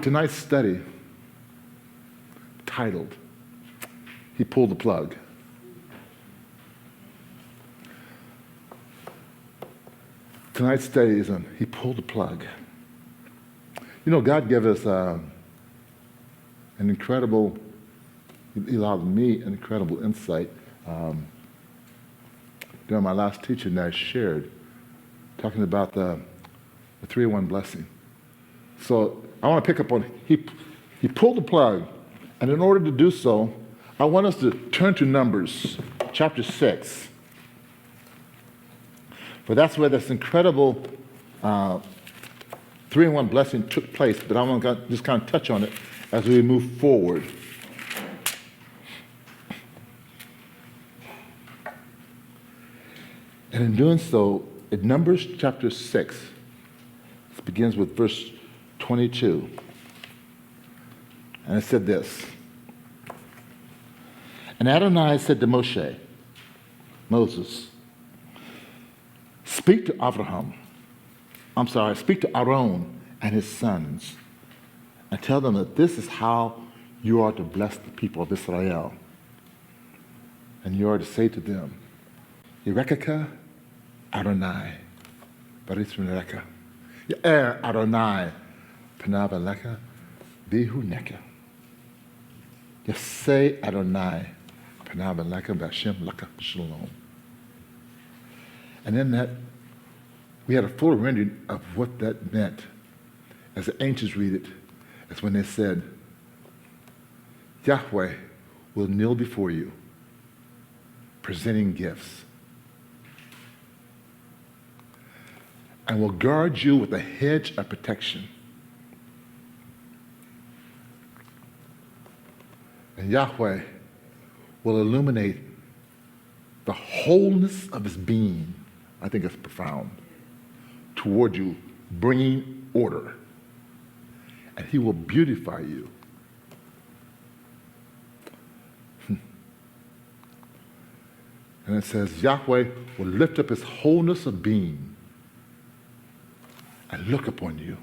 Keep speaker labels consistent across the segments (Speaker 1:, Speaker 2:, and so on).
Speaker 1: tonight's study, titled, He Pulled the Plug. Tonight's study is on He Pulled the Plug. You know, God gave us an incredible, He allowed me an incredible insight during my last teaching that I shared, talking about the 3-in-1 blessing. So I want to pick up on, he pulled the plug, and in order to do so, I want us to turn to Numbers, chapter 6. For that's where this incredible 3-in-1 blessing took place, but I want to just kind of touch on it as we move forward. And in doing so, in Numbers chapter 6, it begins with verse 22. And it said this. And Adonai said to Moses, speak to Aaron and his sons, and tell them that this is how you are to bless the people of Israel. And you are to say to them, Yerekeka Adonai, Baris Mereka, Ye'er Adonai, Panav Aleka, Bihu Neka. Yasei Adonai, Panav Aleka, Bashem Laka Shalom. And then that, we had a full rendering of what that meant. As the ancients read it, it's when they said, Yahweh will kneel before you, presenting gifts, and will guard you with a hedge of protection. And Yahweh will illuminate the wholeness of his being. I think it's profound. Toward you, bringing order. And he will beautify you. And it says, Yahweh will lift up his wholeness of being and look upon you.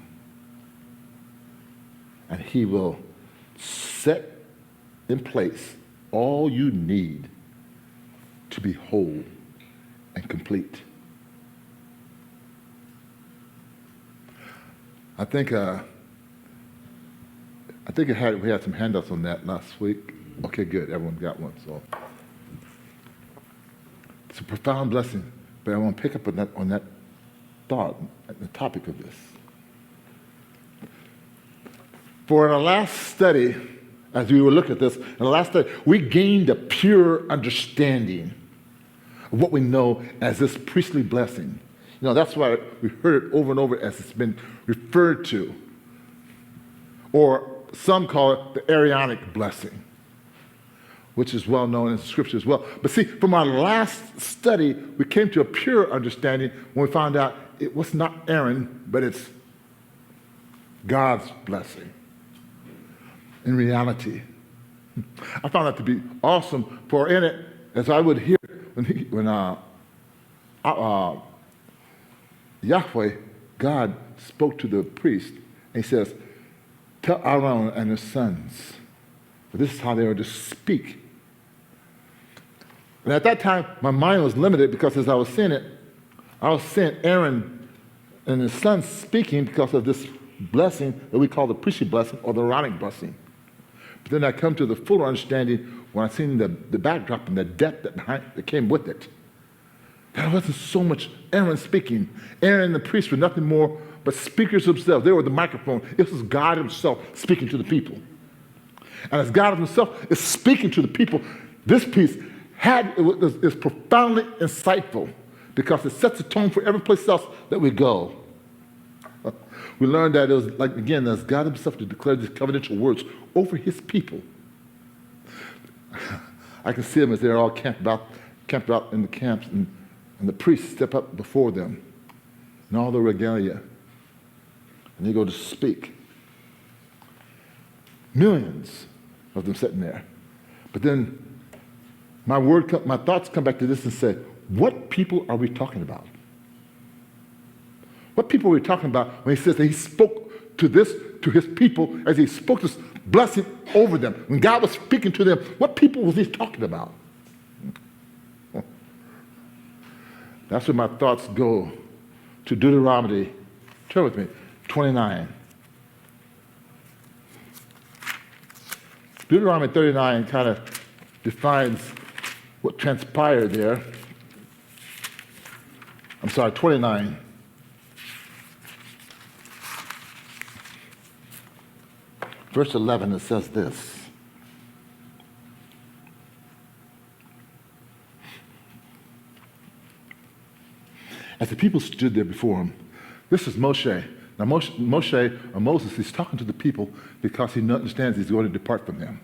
Speaker 1: And he will set in place all you need to be whole and complete. I think we had some handouts on that last week. Okay, good. Everyone got one. So it's a profound blessing. But I want to pick up on that thought, the topic of this. For in our last study, as we were looking at this, in the last study, we gained a pure understanding of what we know as this priestly blessing. You know, that's why we heard it over and over as it's been referred to. Or some call it the Edenic blessing, which is well known in the scripture as well. But see, from our last study, we came to a pure understanding when we found out it was not Aaron, but it's God's blessing. In reality, I found that to be awesome. For in it, as I would hear when Yahweh, God, spoke to the priest, and he says, tell Aaron and his sons, but this is how they are to speak. And at that time, my mind was limited because as I was seeing it, I was seeing Aaron and his sons speaking because of this blessing that we call the priestly blessing or the Aaronic blessing. But then I come to the fuller understanding when I seen the backdrop and the depth that came with it. That it wasn't so much Aaron speaking. Aaron and the priests were nothing more but speakers themselves. They were the microphone. It was God himself speaking to the people. And as God himself is speaking to the people, this piece is profoundly insightful because it sets the tone for every place else that we go. We learned that it was like, again, as God himself to declare these covenantal words over his people. I can see them as they're all camped out in the camps, and the priests step up before them in all the regalia, and they go to speak. Millions of them sitting there. But then my thoughts come back to this and say, what people are we talking about? What people are we talking about when he says that he spoke to his people as he spoke this blessing over them. When God was speaking to them, what people was he talking about? That's where my thoughts go to Deuteronomy. Turn with me, 29. Deuteronomy 39 kind of defines what transpired there. I'm sorry, 29. Verse 11, it says this. As the people stood there before him, this is Moshe. Now Moshe, or Moses, he's talking to the people because he understands he's going to depart from them.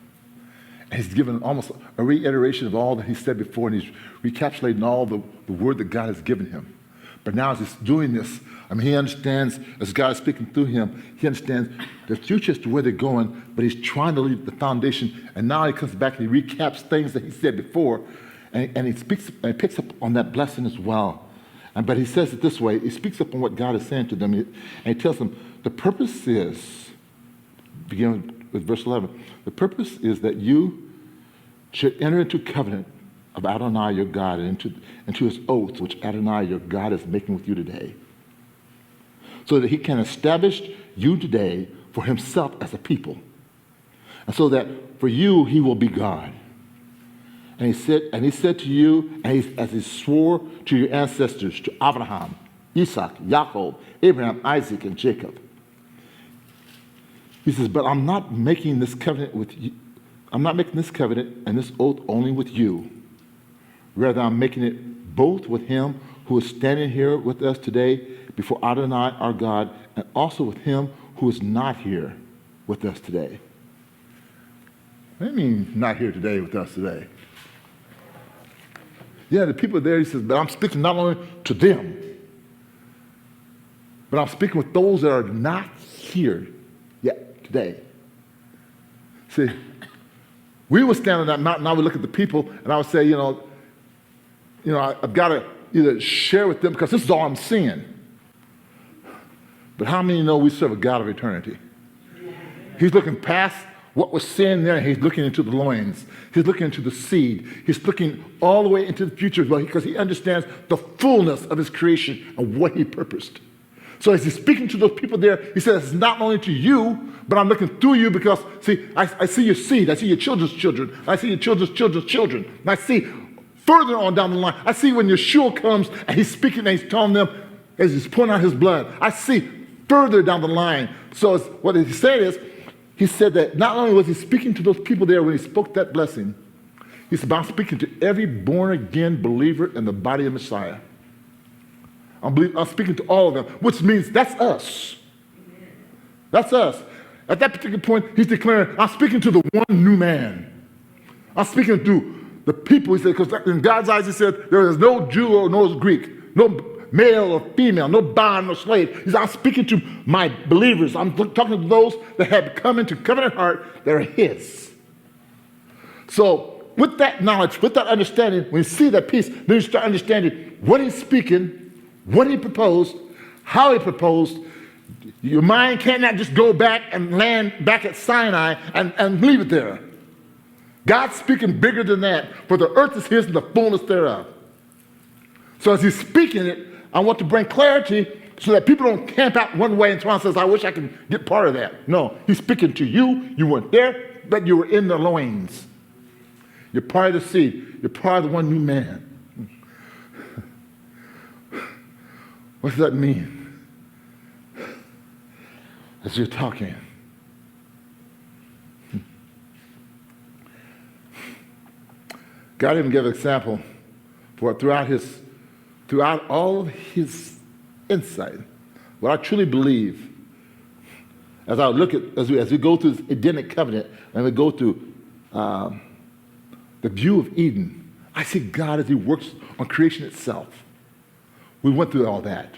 Speaker 1: And he's given almost a reiteration of all that he said before, and he's recapitulating all the word that God has given him. But now as he's doing this, he understands, as God is speaking through him, he understands the future as to where they're going, but he's trying to leave the foundation. And now he comes back and he recaps things that he said before, and he picks up on that blessing as well. But he says it this way. He speaks up on what God is saying to them, and he tells them, the purpose is, beginning with verse 11, the purpose is that you should enter into covenant of Adonai your God and into his oaths, which Adonai your God is making with you today, so that he can establish you today for himself as a people, and so that for you he will be God. And he said to you, as he swore to your ancestors, to Abraham, Isaac, Jacob, Abraham, Isaac, and Jacob. He says, but I'm not making this covenant with you. I'm not making this covenant and this oath only with you. Rather, I'm making it both with him who is standing here with us today before Adonai our God, and also with him who is not here with us today. What do you mean not here today with us today? Yeah, the people there, he says, but I'm speaking not only to them, but I'm speaking with those that are not here yet today. See, we would stand on that mountain, I would look at the people, and I would say, I've got to either share with them, because this is all I'm seeing. But how many know we serve a God of eternity? He's looking past what we're seeing there, he's looking into the loins. He's looking into the seed. He's looking all the way into the future as well, because he understands the fullness of his creation and what he purposed. So as he's speaking to those people there, he says, it's not only to you, but I'm looking through you because, see, I see your seed. I see your children's children. I see your children's children's children. And I see further on down the line, I see when Yeshua comes and he's speaking and he's telling them, as he's pouring out his blood, I see further down the line. So what he said is, he said that not only was he speaking to those people there when he spoke that blessing, he's about speaking to every born-again believer in the body of Messiah. I'm speaking to all of them, which means that's us. That's us. At that particular point, he's declaring, I'm speaking to the one new man. I'm speaking to the people, he said, because in God's eyes, he said, there is no Jew or no Greek, no male or female, no bond, no slave. He said, I'm speaking to my believers. I'm talking to those that have come into covenant heart that are his. So with that knowledge, with that understanding, when you see that peace, then you start understanding what he's speaking, what he proposed, how he proposed. Your mind cannot just go back and land back at Sinai and leave it there. God's speaking bigger than that, for the earth is his and the fullness thereof. So as he's speaking it, I want to bring clarity so that people don't camp out one way and try and say, I wish I could get part of that. No, he's speaking to you. You weren't there, but you were in the loins. You're part of the seed. You're part of the one new man. What does that mean? As you're talking. God even gave an example for throughout all of his insight. What I truly believe, as we go through this Edenic covenant and we go through the view of Eden, I see God as he works on creation itself. We went through all that.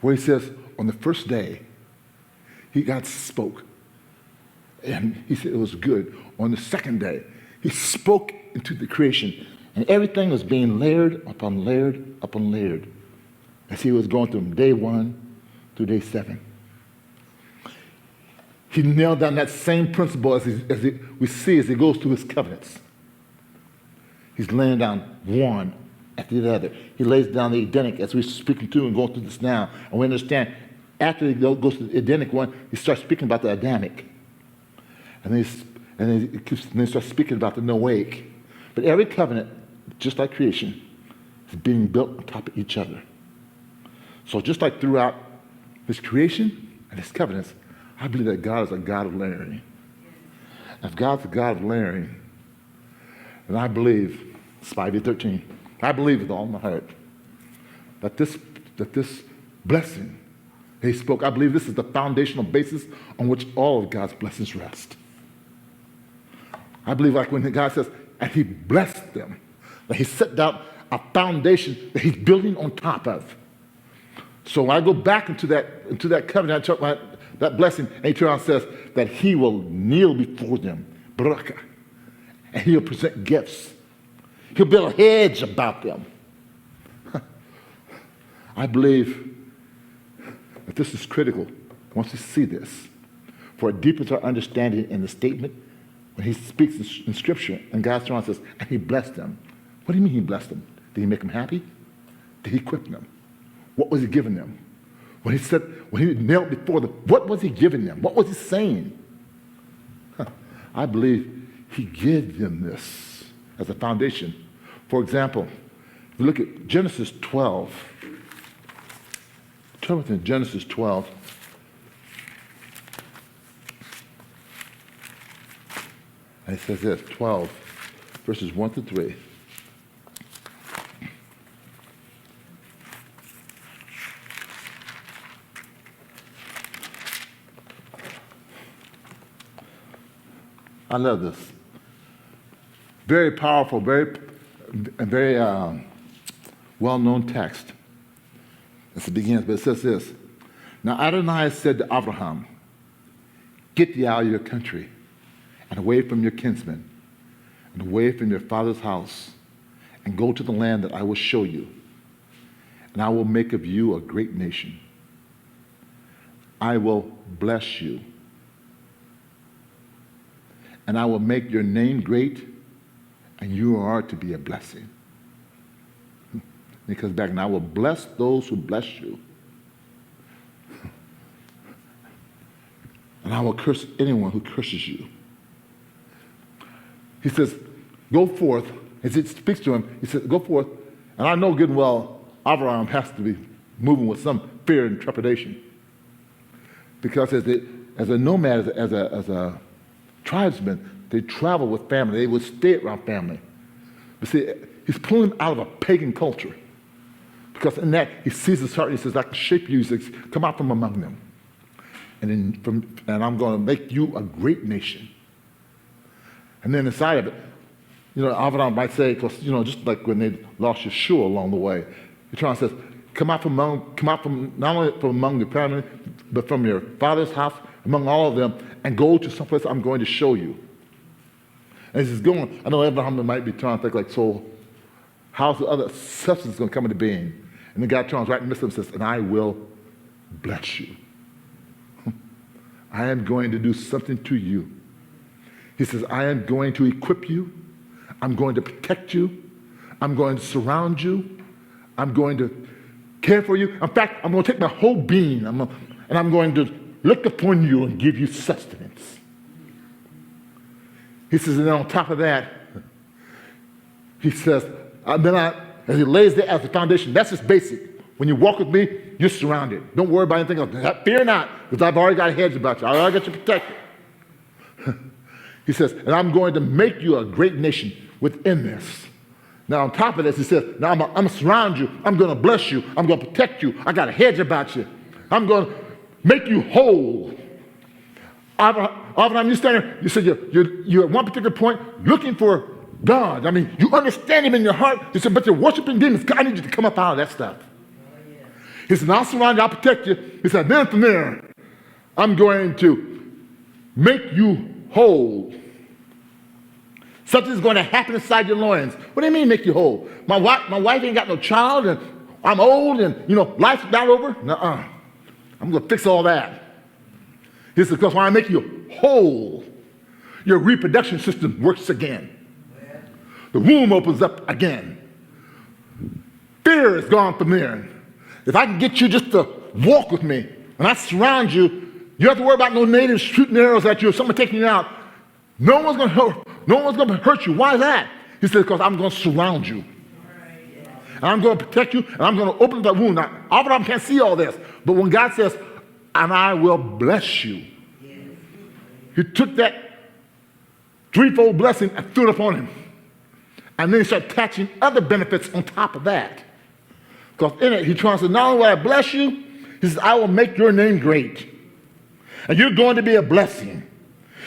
Speaker 1: Where he says, on the first day, God spoke. And he said it was good. On the second day, he spoke into the creation. And everything was being layered upon layered upon layered as he was going through day 1 through day 7. he nailed down that same principle we see as he goes through his covenants. He's laying down one after the other. He lays down the Edenic as we're speaking through and going through this now. And we understand after he goes to the Edenic one, he starts speaking about the Adamic. And then he starts speaking about the Noahic. But every covenant, just like creation, is being built on top of each other. So just like throughout his creation and his covenants, I believe that God is a God of layering. If God's a God of layering, and I believe, it's 5:13, I believe with all my heart that this blessing that he spoke, I believe this is the foundational basis on which all of God's blessings rest. I believe like when God says, and he blessed them, that he set down a foundation that he's building on top of. So when I go back into that covenant, that blessing, and he turns around and says that he will kneel before them, barakah, and he'll present gifts. He'll build a hedge about them. I believe that this is critical once we see this, for it deepens our understanding in the statement when he speaks in Scripture, and God turns around and says, and he blessed them. What do you mean he blessed them? Did he make them happy? Did he equip them? What was he giving them? When he knelt before them, what was he giving them? What was he saying? I believe he gave them this as a foundation. For example, if you look at Genesis 12. Turn with me to Genesis 12. And it says this, 12, verses 1 to 3. I love this. Very powerful, very well-known text. As it begins, but it says this. Now Adonai said to Abraham, get thee out of your country and away from your kinsmen and away from your father's house and go to the land that I will show you. And I will make of you a great nation. I will bless you. And I will make your name great, and you are to be a blessing. He comes back, and I will bless those who bless you. And I will curse anyone who curses you. He says, go forth. As it speaks to him, he says, go forth. And I know good and well, Abraham has to be moving with some fear and trepidation. Because as a nomad, as a tribesman, they travel with family. They would stay around family. But see, he's pulling them out of a pagan culture. Because in that, he sees his heart and he says, I can shape you. He says, come out from among them. And I'm going to make you a great nation. And then inside of it, Abraham might say, because, just like when they lost Yeshua along the way, he turns and says, come out from not only from among the family, but from your father's house, among all of them, and go to someplace I'm going to show you. And as he's going, I know Abraham might be trying to think like, so how's the other substance going to come into being? And the guy turns right in the midst of him and says, and I will bless you. I am going to do something to you. He says, I am going to equip you. I'm going to protect you. I'm going to surround you. I'm going to care for you. In fact, I'm going to take my whole being and I'm going to look upon you and give you sustenance. He says, and then on top of that, he says, as he lays there as the foundation, that's just basic. When you walk with me, you're surrounded. Don't worry about anything else. Fear not, because I've already got a hedge about you. I already got you protected. He says, and I'm going to make you a great nation within this. Now, on top of this, he says, now I'm going to surround you. I'm going to bless you. I'm going to protect you. I got a hedge about you. I'm going to make you whole. Abraham, you stand there, you said you're at one particular point looking for God. I mean, you understand him in your heart. He said, but you're worshiping demons. God, I need you to come up out of that stuff. He said, I'll surround you, I'll protect you. He said, then from there, I'm going to make you whole. Something's going to happen inside your loins. What do you mean make you whole? My wife ain't got no child, and I'm old, and life's not over. Nuh-uh. I'm going to fix all that. He says, because when I make you whole, your reproduction system works again. The womb opens up again. Fear is gone from there. If I can get you just to walk with me, and I surround you, you don't have to worry about no natives shooting arrows at you or someone taking you out. No one's going to hurt. No one's going to hurt you. Why is that? He says, because I'm going to surround you. And I'm going to protect you, and I'm going to open that wound. Now, Abraham can't see all this, but when God says, and I will bless you, he took that threefold blessing and threw it upon him. And then he started attaching other benefits on top of that. Because in it, he tries to not only will I bless you, he says, I will make your name great. And you're going to be a blessing.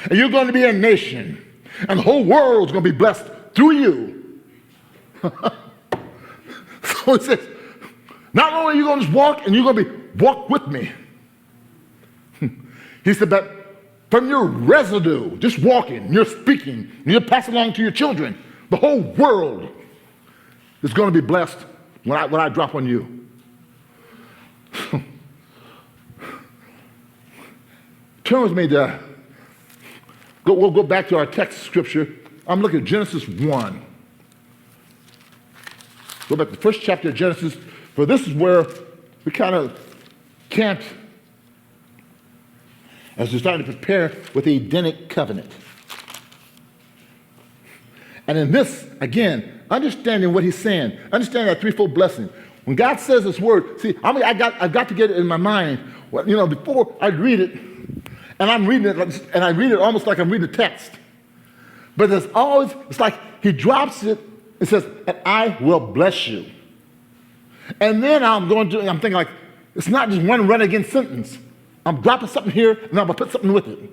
Speaker 1: And you're going to be a nation. And the whole world's going to be blessed through you. So he says, not only are you going to just walk, and you're going to walk with me. He said, but from your residue, just walking, you're speaking, and you're passing along to your children, the whole world is going to be blessed when I drop on you. Turn with me to, we'll go back to our text scripture. I'm looking at Genesis 1. Go back to the first chapter of Genesis, for this is where we kind of camped as we're starting to prepare with the Edenic covenant. And in this, again, understanding what he's saying, understanding that threefold blessing. When God says this word, see, I've got to get it in my mind. Well, before I read it, and I'm reading it, and I read it almost like I'm reading the text. But there's always, it's like he drops it and says, and I will bless you. And then I'm thinking like, it's not just one run-again sentence. I'm dropping something here, and I'm going to put something with it.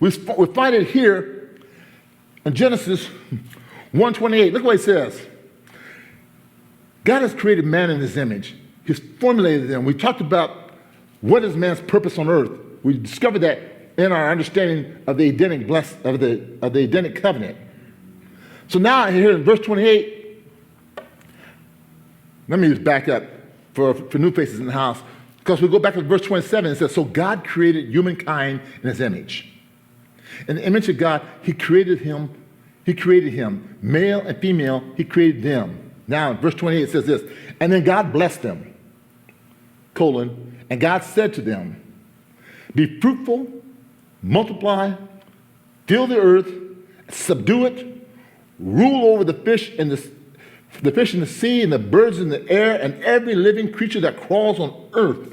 Speaker 1: We find it here in Genesis 1:28. Look what it says. God has created man in his image. He's formulated them. We talked about what is man's purpose on earth. We discovered that in our understanding of the Edenic of the Edenic covenant. So now here in verse 28, let me just back up for new faces in the house. Because we go back to verse 27, it says, so God created humankind in his image. In the image of God, he created him, male and female, he created them. Now, in verse 28, it says this, and then God blessed them, and God said to them, be fruitful, multiply, fill the earth, subdue it, rule over the fish in the sea and the birds in the air and every living creature that crawls on earth.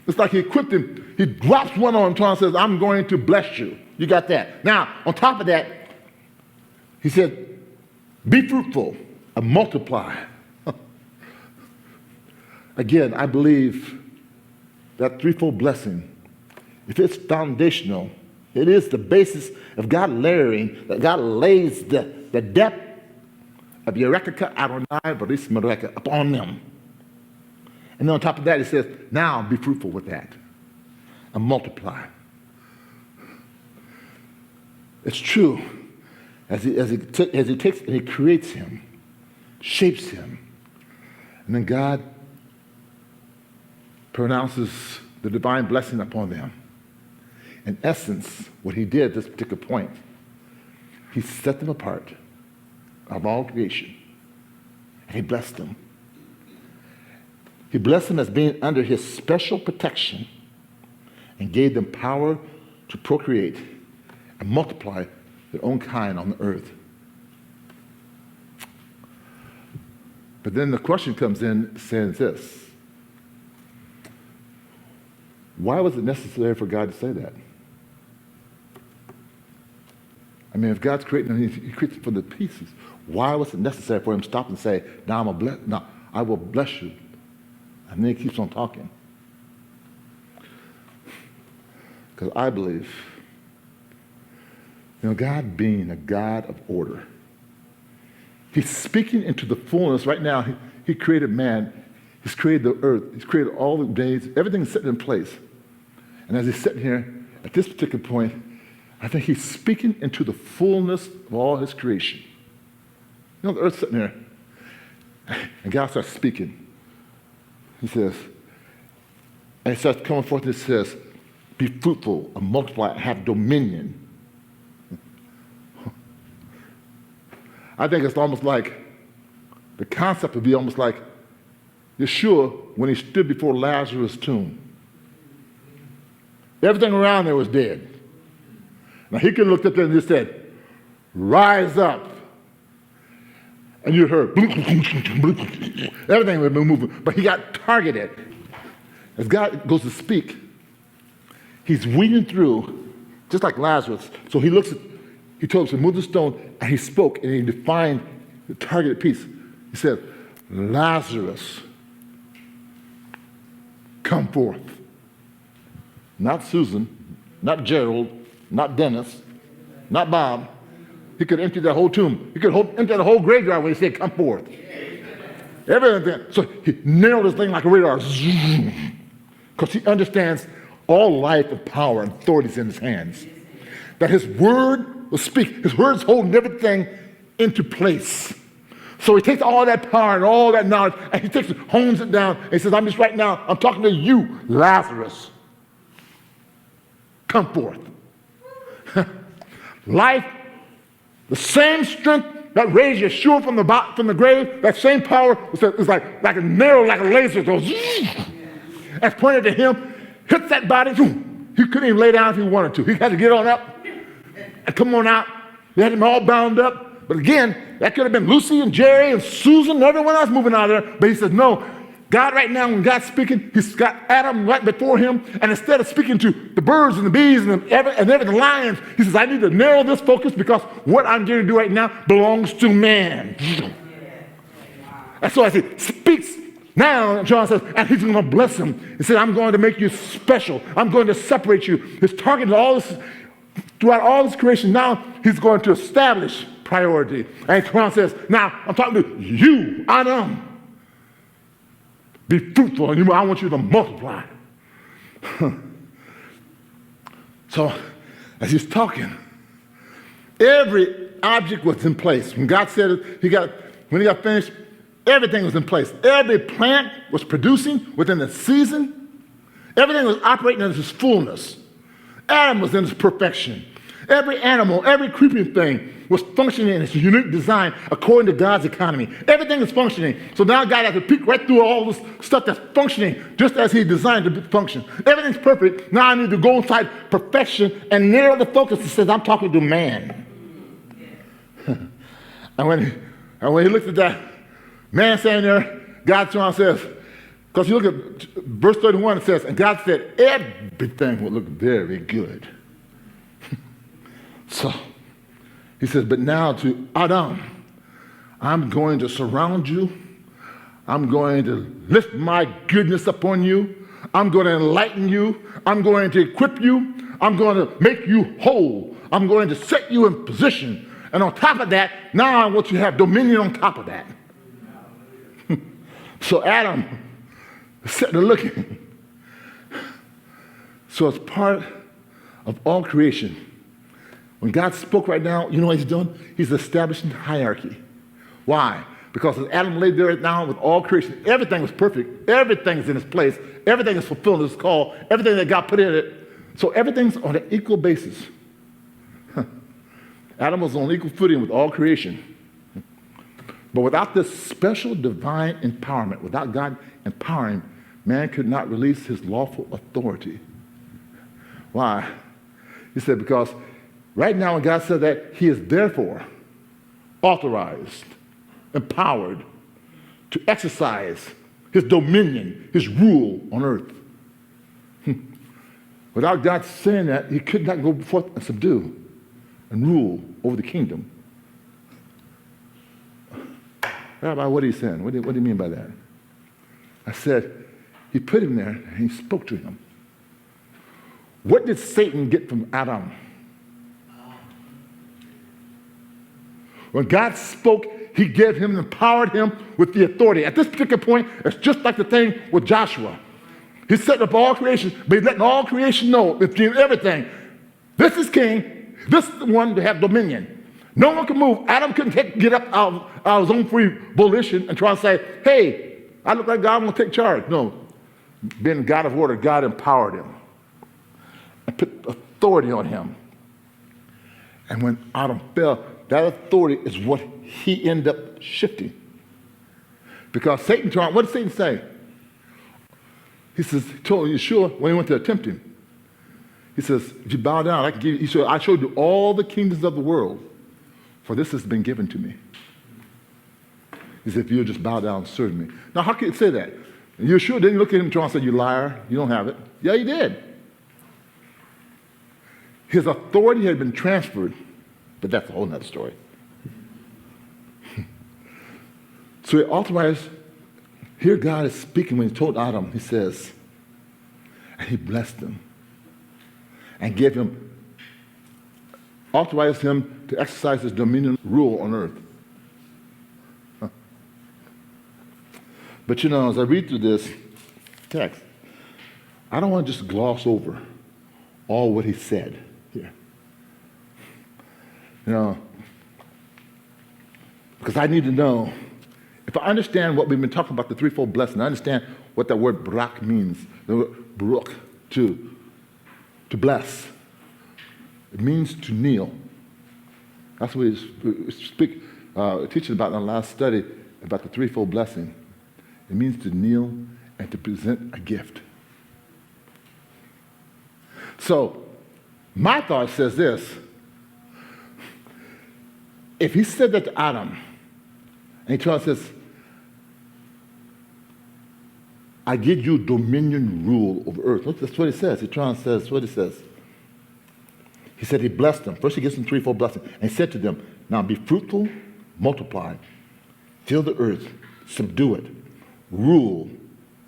Speaker 1: It's like he equipped him. He drops one on him and says, I'm going to bless you. You got that. Now, on top of that, he said, be fruitful and multiply. Again, I believe that threefold blessing, if it's foundational, it is the basis of God layering, that God lays the depth of Yerekaka Adonai Baris Mereka upon them. And then on top of that, it says, now be fruitful with that and multiply. It's true. As he takes and he creates him, shapes him, and then God pronounces the divine blessing upon them. In essence, what he did at this particular point, he set them apart of all creation, and he blessed them. He blessed them as being under his special protection and gave them power to procreate and multiply their own kind on the earth. But then the question comes in saying this. Why was it necessary for God to say that? I mean, if God's creating them, he creates them from the pieces. Why was it necessary for him to stop and say, now I will bless you? And then he keeps on talking. Because I believe, God being a God of order, he's speaking into the fullness. Right now, he created man. He's created the earth. He's created all the days. Everything's sitting in place. And as he's sitting here, at this particular point, I think he's speaking into the fullness of all his creation. The earth's sitting there. And God starts speaking. He says, And it starts coming forth, it says, be fruitful and multiply, have dominion. I think it's almost like, the concept would be almost like Yeshua when he stood before Lazarus' tomb. Everything around there was dead. Now he could have looked up there and just said, rise up. And you heard, everything would be moving. But he got targeted. As God goes to speak, he's weeding through, just like Lazarus. So he looks at, he told us to move the stone, and he spoke, and he defined the targeted piece. He said, Lazarus, come forth. Not Susan, not Gerald, not Dennis, not Bob. He could empty that whole tomb. He could empty the whole graveyard when he said, come forth. Everything. So he nailed this thing like a radar. Because he understands all life and power and authority is in his hands. That his word will speak. His word is holding everything into place. So he takes all that power and all that knowledge and he takes it, hones it down, and he says, I'm just right now, I'm talking to you, Lazarus. Come forth. Life, the same strength that raised Yeshua from the grave, that same power is like a nail, like a laser goes, as pointed to him, hits that body. He couldn't even lay down if he wanted to. He had to get on up and come on out. They had him all bound up. But again, that could have been Lucy and Jerry and Susan and everyone else moving out of there. But he says, no, God right now, when God's speaking, he's got Adam right before him. And instead of speaking to the birds and the bees and the lions, he says, I need to narrow this focus because what I'm going to do right now belongs to man. And so as he speaks now, John says, and he's going to bless him. He said, I'm going to make you special. I'm going to separate you. His target is all this, throughout all this creation. Now he's going to establish priority. And Quran says, now I'm talking to you, Adam. Be fruitful, and I want you to multiply. So, as he's talking, every object was in place. When God said it, when he got finished, everything was in place. Every plant was producing within the season. Everything was operating in its fullness. Adam was in its perfection. Every animal, every creeping thing was functioning in its unique design according to God's economy. Everything is functioning. So now God has to peek right through all this stuff that's functioning just as he designed it to function. Everything's perfect. Now I need to go inside perfection and narrow the focus. He says, I'm talking to man. and when he looked at that man standing there, God says, because you look at verse 31, it says, and God said, everything will look very good. So he says, but now to Adam, I'm going to surround you. I'm going to lift my goodness upon you. I'm going to enlighten you. I'm going to equip you. I'm going to make you whole. I'm going to set you in position. And on top of that, now I want you to have dominion on top of that. So Adam is sitting there looking. So as part of all creation, when God spoke right now, you know what he's doing? He's establishing hierarchy. Why? Because as Adam laid there right now with all creation, everything was perfect. Everything is in its place. Everything is fulfilling its call. Everything that God put in it. So everything's on an equal basis. Adam was on equal footing with all creation. But without this special divine empowerment, without God empowering, man could not release his lawful authority. Why? He said because right now when God said that, he is therefore authorized, empowered to exercise his dominion, his rule on earth. Without God saying that, he could not go forth and subdue and rule over the kingdom. Rabbi, what are you saying? What do you mean by that? I said, he put him there and he spoke to him. What did Satan get from Adam? When God spoke, he gave him, empowered him with the authority. At this particular point, it's just like the thing with Joshua. He's setting up all creation, but he's letting all creation know, it's giving everything. This is king. This is the one to have dominion. No one can move. Adam couldn't get up out of his own free volition and try to say, hey, I look like God, I'm going to take charge. No. being God of order, God empowered him and put authority on him. And when Adam fell, that authority is what he ended up shifting. Because Satan tried, what did Satan say? He told Yeshua when he went to tempt him. He says, if you bow down, I can give you, he said, I showed you all the kingdoms of the world, for this has been given to me. He said, if you'll just bow down and serve me. Now, how can you say that? Yeshua didn't look at him and say, you liar, you don't have it. Yeah, he did. His authority had been transferred, but that's a whole other story. So he authorized, here God is speaking when he told Adam, he says, and he blessed him and gave him, authorized him to exercise his dominion rule on earth. Huh. But you know, as I read through this text, I don't want to just gloss over all what he said here. You know, because I need to know, if I understand what we've been talking about, the threefold blessing, I understand what that word barak means, the word baruch, to bless. It means to kneel. That's what we teaching about in our last study about the threefold blessing. It means to kneel and to present a gift. So, my thought says this. If he said that to Adam, and he turns and says, I give you dominion rule over earth. Look, that's what he says. He turns and says, what he says. He said he blessed them. First he gives them threefold blessing. And he said to them, now be fruitful, multiply, fill the earth, subdue it, rule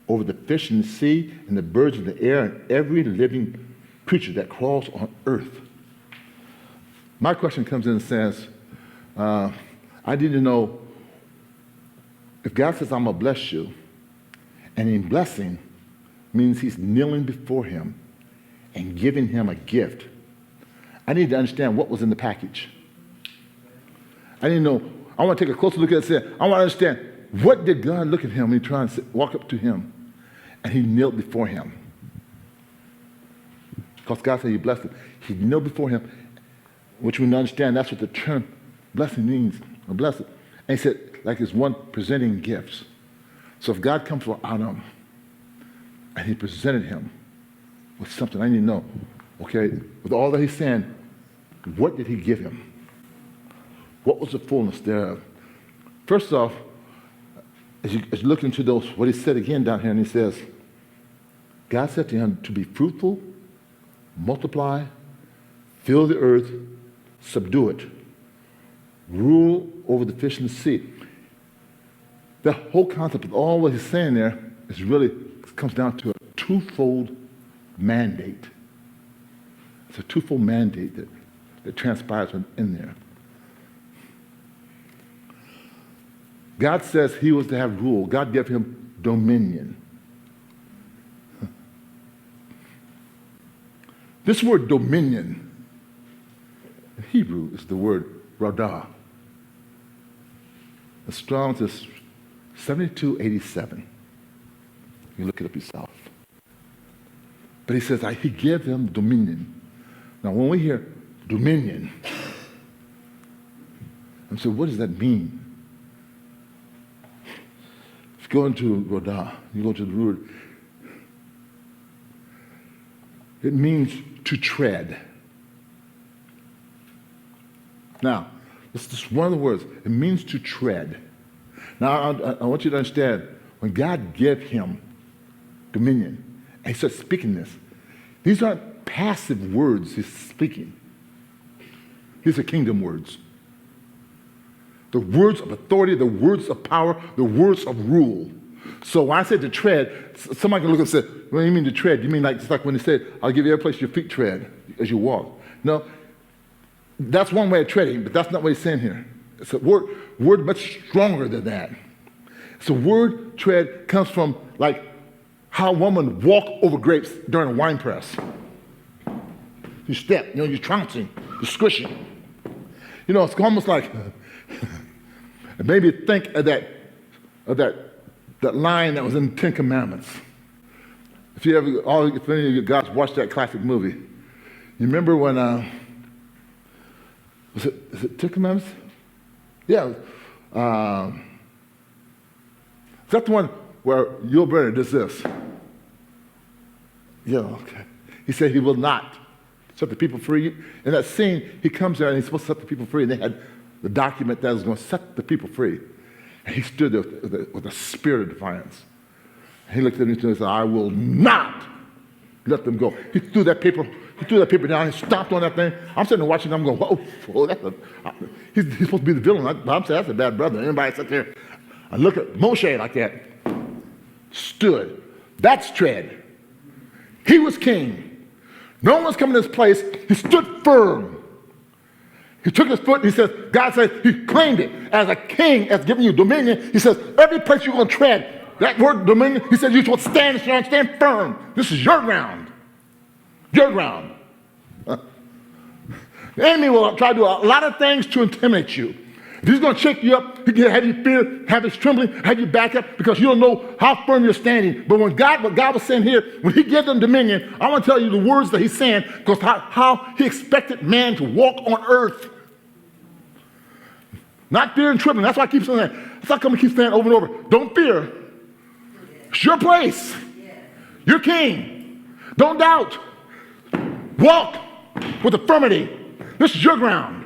Speaker 1: over the fish in the sea and the birds of the air and every living creature that crawls on earth. My question comes in and says, I need to know, if God says, I'm going to bless you, and in blessing means he's kneeling before him and giving him a gift, I need to understand what was in the package. I need to know, I want to take a closer look at it and say, I want to understand, what did God look at him when he tried to walk up to him and he knelt before him? Because God said he blessed him. He knelt before him, which we understand that's what the term blessing means, or blessing. And he said, like it's one presenting gifts. So if God comes for Adam and he presented him with something, I need to know, okay, with all that he's saying, what did he give him? What was the fullness thereof? First off, as you look into those, what he said again down here, and he says, God said to him to be fruitful, multiply, fill the earth, subdue it, rule over the fish in the sea. The whole concept of all what he's saying there is really comes down to a twofold mandate. It's a twofold mandate that transpires in there. God says he was to have rule. God gave him dominion. This word dominion in Hebrew is the word radah. The Strong's is 7287. You look it up yourself. But he says he gave them dominion. Now when we hear dominion, and so what does that mean? If you go into Radah, you go to the root, it means to tread. Now, this is just one of the words. It means to tread. Now, I want you to understand, when God gave him dominion, and he starts speaking this, these aren't passive words he's speaking. These are kingdom words. The words of authority, the words of power, the words of rule. So when I said to tread, somebody can look and say, what do you mean to tread? You mean like, it's like when he said, I'll give you every place your feet tread as you walk. No, that's one way of treading, but that's not what he's saying here. It's a word much stronger than that. So word tread comes from like how a woman walk over grapes during a wine press. You step, you're trouncing, you're squishing. It's almost like, maybe think of that line that was in the Ten Commandments. If any of you guys watched that classic movie, you remember when, is it Ten Commandments? Yeah. Is that the one where Yul Brynner does this? Yeah, okay. He said he will not set the people free. In that scene, he comes there and he's supposed to set the people free, and they had the document that was going to set the people free. And he stood there with a spirit of defiance. He looked at me and said, I will not let them go. He threw that paper down, he stomped on that thing. I'm sitting there watching him going, whoa, he's supposed to be the villain. I'm saying, that's a bad brother. Anybody sit there and look at Moshe like that? Stood. That's tread. He was king. No one was coming to this place. He stood firm. He took his foot and he says, God says, he claimed it as a king, as giving you dominion. He says, every place you're going to tread, that word dominion, he said, you're supposed to stand strong, stand firm. This is your ground. Your ground. The enemy will try to do a lot of things to intimidate you. If he's going to shake you up, he can have you fear, have you trembling, have you back up because you don't know how firm you're standing. But what God was saying here, when he gives them dominion, I want to tell you the words that he's saying because how he expected man to walk on earth. Not fear and trembling. That's why I keep saying that. That's how come I keep saying over and over. Don't fear. It's your place. You're king. Don't doubt. Walk with affirmity. This is your ground.